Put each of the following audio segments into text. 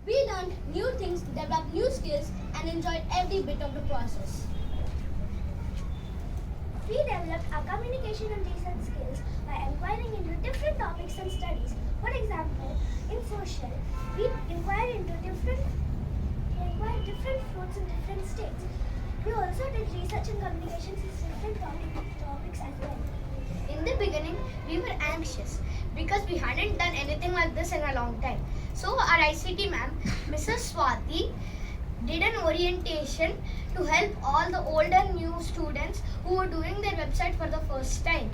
We learned new things, developed new skills, and enjoyed every bit of the process. We developed our communication and research skills by inquiring into different topics and studies. For example, in social, we inquired into different fruits in different states. We also did research and communications in different topics as well. In the beginning, we were anxious because we hadn't done anything like this in a long time. So our ICT ma'am, Mrs. Swati, did an orientation to help all the old and new students who were doing their website for the first time.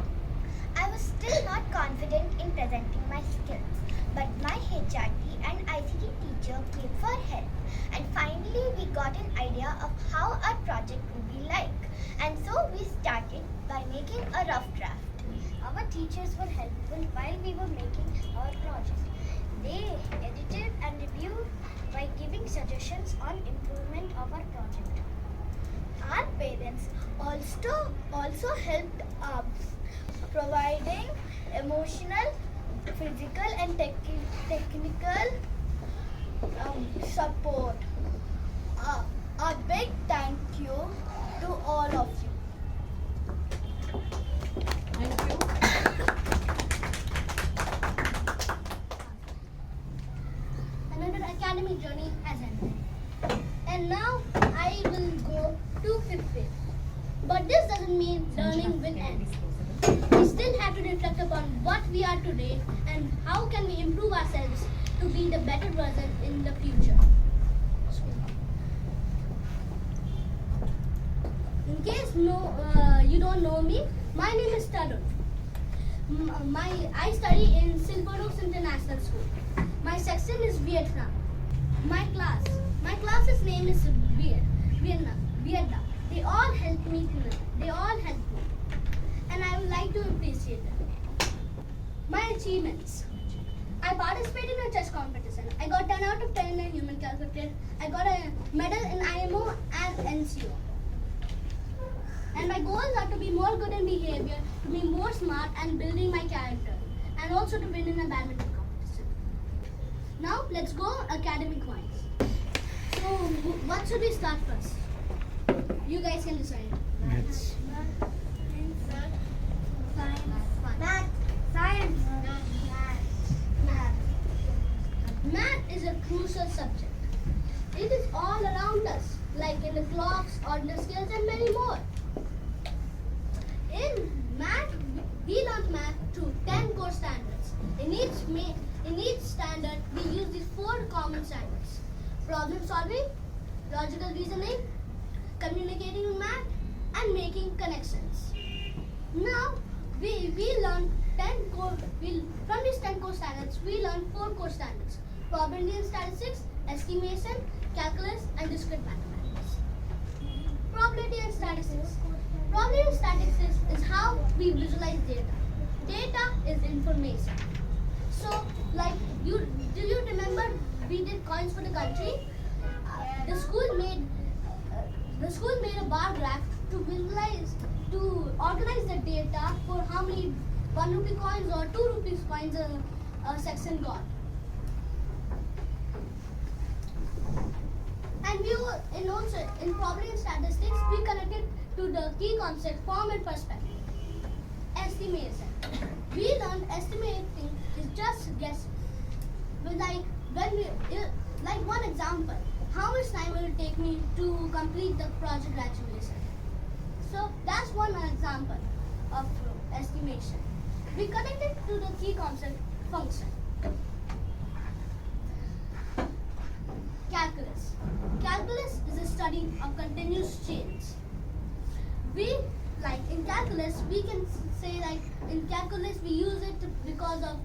I was still not confident in presenting my skills, but my HRT and ICT teacher came for help. And finally, we got an idea of how our project would be like. And so we started by making a rough draft. Our teachers were helpful while we were making our project. They edited and reviewed by giving suggestions on improvement of our project. Our parents also helped us, providing emotional, physical and technical support. A big thank you to all of you. Thank you. Another academic journey has ended. And now I will go to fifth grade. But this doesn't mean learning will end. We still have to reflect upon what we are today and how can we improve ourselves to be the better version in the future. In case you don't know me, my name is Tarun. I study in Silver Oaks International School. My section is Vietnam. My class's name is Vietnam. They all helped me. And I would like to appreciate them. My achievements. I participated in a chess competition. I got 10 out of 10 in human calculator. I got a medal in IMO and NCO. And my goals are to be more good in behavior, to be more smart and building my character, and also to win in a badminton competition. Now let's go academic wise. So what should we start first? You guys can decide. Maths. Math is a crucial subject. It is all around us, like in the clocks, ordinary skills, and many more. In math, we learn math through 10 core standards. In each standard, we use these 4 common standards: problem solving, logical reasoning, communicating in math, and making connections. Now, we learn 10 core. From these 10 core standards, we learn 4 core standards: probability and statistics, estimation, calculus, and discrete mathematics. Probability and statistics. Probability and statistics is how we visualize data. Data is information. So, do you remember we did coins for the country? The school made a bar graph to organize the data for how many 1 rupee coins or 2 rupees coins a section got. And in probability and statistics, we connected to the key concept form and perspective. Estimation. We learned estimating is just guessing. Like one example, how much time will it take me to complete the project graduation? So that's one example of estimation. We connected to the key concept function. Calculus. Calculus is a study of continuous change. In calculus, we can say in calculus we use it because of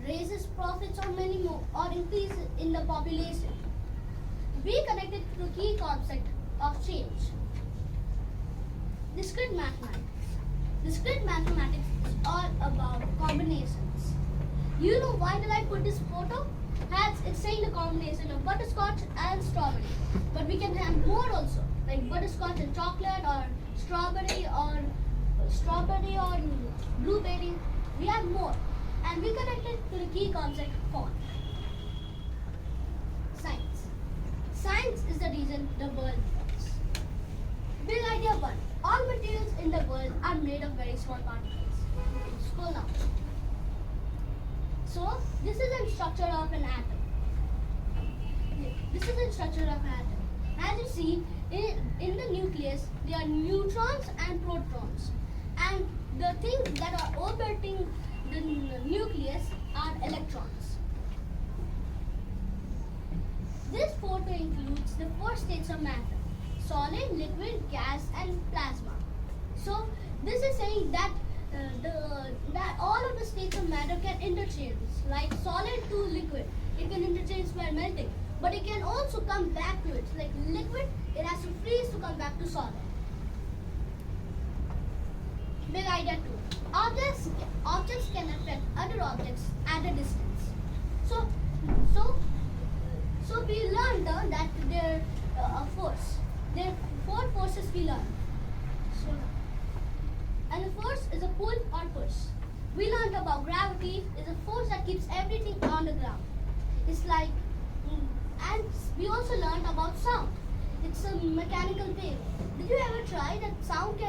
raises, profits, or many more, or increase in the population. We connected to the key concept of change. Discrete mathematics. Discrete mathematics is all about combinations. You know why did I put this photo? It's saying the combination of butterscotch and strawberry. But we can have more also, like butterscotch and chocolate, or strawberry or blueberry. We have more. And we connected to the key concept font. Sign. is the reason the world works. Big idea 1. All materials in the world are made of very small particles. Scroll down. So, this is the structure of an atom. This is the structure of an atom. As you see, in the nucleus, there are neutrons and protons. And the things that are orbiting the nucleus are electrons. This photo includes the 4 states of matter: solid, liquid, gas, and plasma. So this is saying that that all of the states of matter can interchange, like solid to liquid. It can interchange while melting, but it can also come back to it. Like liquid, it has to freeze to come back to solid. Big idea 2. Objects can affect other objects at a distance. So we learned that there are force. There are 4 forces we learned. So, and the force is a pull or push. We learned about gravity is a force that keeps everything on the ground. It's like, and we also learned about sound. It's a mechanical wave. Did you ever try that sound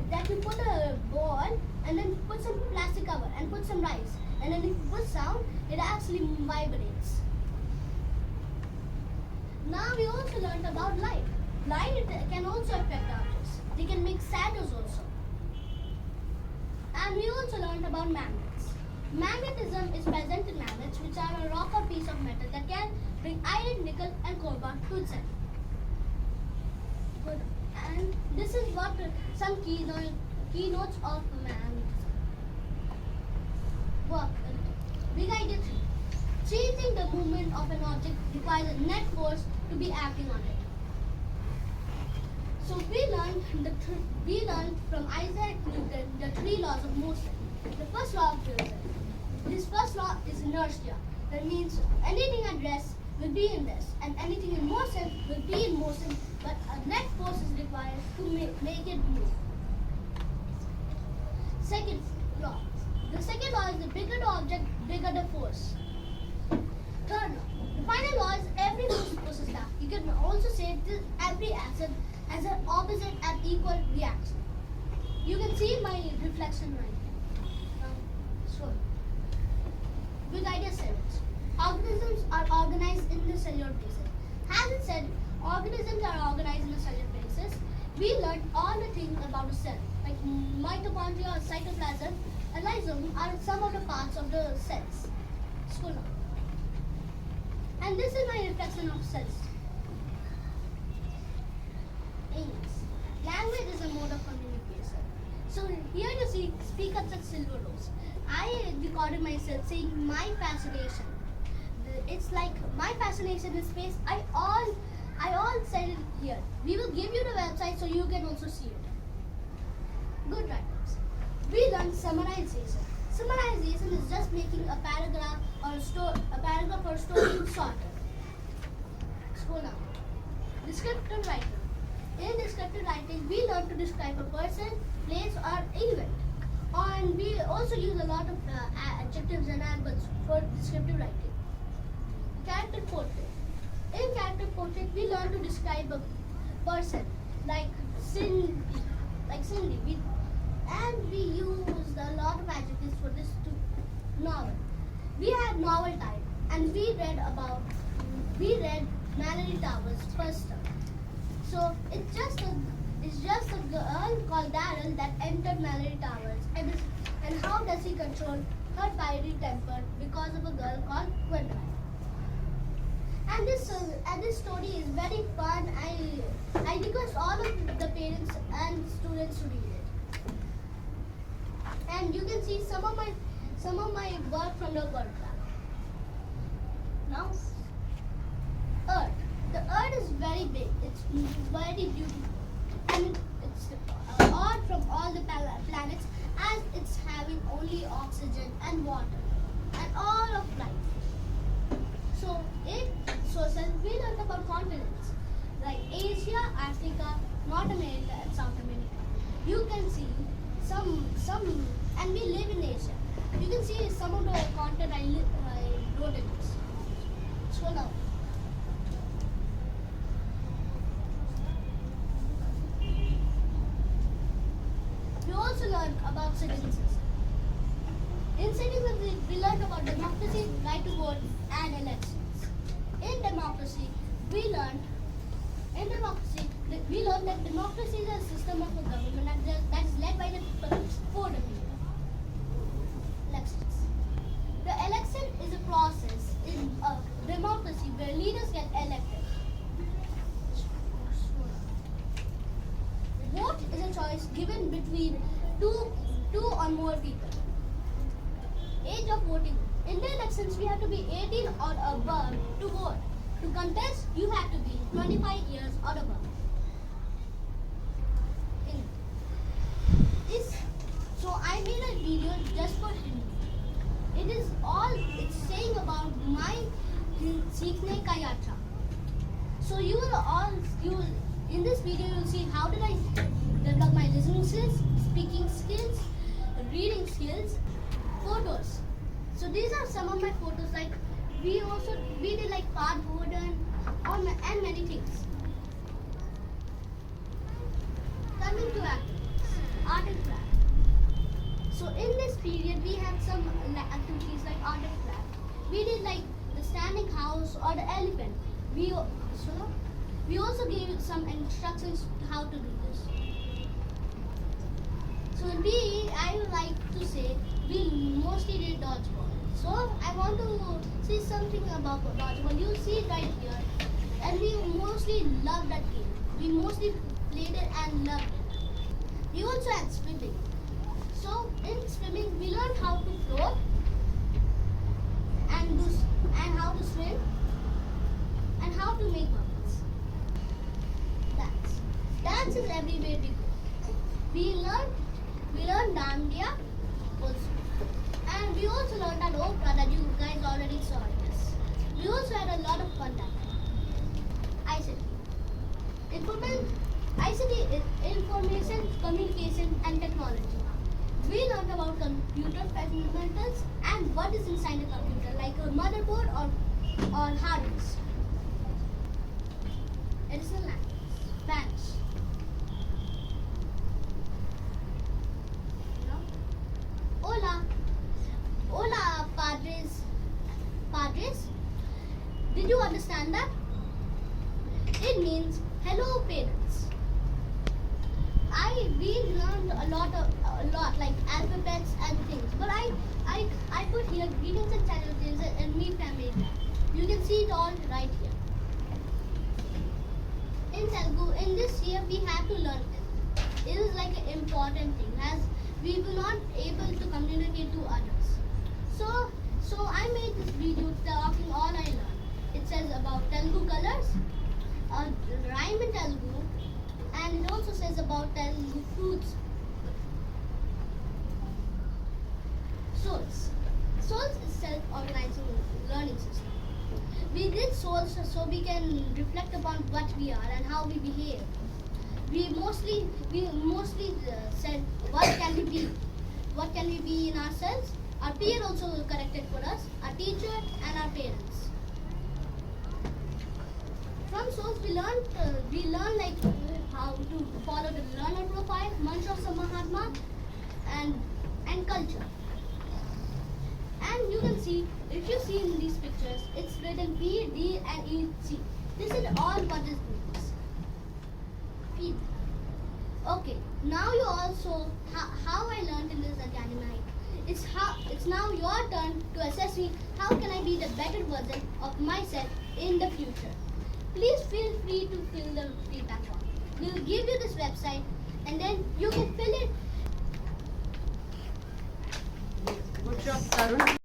that you put a ball and then put some plastic cover and put some rice, and then if you put sound, it actually vibrates. Now we also learned about light. Light can also affect objects. They can make shadows also. And we also learned about magnets. Magnetism is present in magnets, which are a rock or piece of metal that can bring iron, nickel, and cobalt to its end. Good. And this is what some keynotes of magnetism. Work. Big idea 3. Changing the movement of an object requires a net force to be acting on it. So we learned from Isaac Newton the 3 laws of motion. The first law of Newton. This first law is inertia. That means anything at rest will be in rest, and anything in motion will be in motion, but a net force is required to make it move. Second law. The second law is the bigger the object, bigger the force. Third law. The final law is every force opposes that. You can also say this every action has an opposite and equal reaction. You can see my reflection right here. So, big idea 7. Organisms are organized in the cellular basis. As it said, organisms are organized in the cellular basis. We learned all the things about a cell, like mitochondria, cytoplasm, and lysosome are some of the parts of the cells. Scroll on. And this is my reflection of cells. Aims. Language is a mode of communication. So here you see speakers at Silver Rose. I recorded myself saying my fascination. It's like my fascination in space. I all said it here. We will give you the website so you can also see it. Good writers. We learned summarization. Summarization is just making a paragraph or a paragraph or story shorter. Scroll down. Descriptive writing. In descriptive writing, we learn to describe a person, place, or event. And we also use a lot of adjectives and adverbs for descriptive writing. Character portrait. In character portrait, we learn to describe a person like Cindy. And we used a lot of adjectives for this novel. We had novel time, and we read Mallory Towers' first term. So it's just a girl called Daryl that entered Mallory Towers, and how does he control her fiery temper because of a girl called Gwendolyn. And this story is very fun. I request all of the parents and students to read it. And you can see some of my work from the word lab. Now, Earth. The Earth is very big. It's very beautiful, and it's odd from all the planets, as it's having only oxygen and water and all of life. So we learned about continents like Asia, Africa, North America, and South America. You can see some, and we live in Asia. You can see some of the content I wrote in this. Scroll down. learned about citizenship. In citizenship, we learned about democracy, right to vote, and elections. In democracy, we learned that democracy is a system of a government that is led by the people for the people. Elections. The election is a process in a democracy where leaders get elected. Vote is a choice given between two or more people. Age of voting. In the elections, we have to be 18 or above to vote. To contest, you have to be 25 years or above. So I made a video just for Hindi. It's saying about my Seekhne Ka Yatra. So in this video you will see how did I develop my listening skills, speaking skills, reading skills, photos. So these are some of my photos. Like we did like cardboard and many things. Coming to art and craft. So in this period we had some activities like art and craft. We did like the standing house or the elephant. We also gave some instructions how to do this. So in BE, I would like to say we mostly did dodgeball. So I want to say something about dodgeball. You see it right here. And we mostly loved that game. We mostly played it and loved it. We also had swimming. So in swimming, we learned how to float and how to swim and how to make bubbles. Dance is everywhere we go. We learned dandiya also, and we also learned that opera that you guys already saw this. We also had a lot of fun that time. ICT is information, communication, and technology. We learned about computer fundamentals and what is inside a computer, like a motherboard or hard disk. Additional language, Spanish. Hola, padres. Padres? Did you understand that? It means hello, parents. We learned a lot like alphabets and things. But I put here greetings and salutations and me family. You can see it all right here. In Telugu, in this year we have to learn it. It is like an important thing as we were not able to communicate to others. So I made this video talking all I learned. It says about Telugu colors, a rhyme in Telugu, and it also says about Telugu foods. Souls is self-organizing learning system. We did souls so we can reflect upon what we are and how we behave. We mostly said what can we be in ourselves. Our peer also corrected for us, our teacher and our parents. From souls we learn like how to follow the learner profile, mantra of Mahatma, and culture. And you can see, if you see in these pictures, it's written P, D and E, C. This is all what this means. P. Okay, now you also how I learned in this academy. It's now your turn to assess me. How can I be the better version of myself in the future? Please feel free to fill the feedback form. We'll give you this website, and then you can fill it. Good job, Tarun.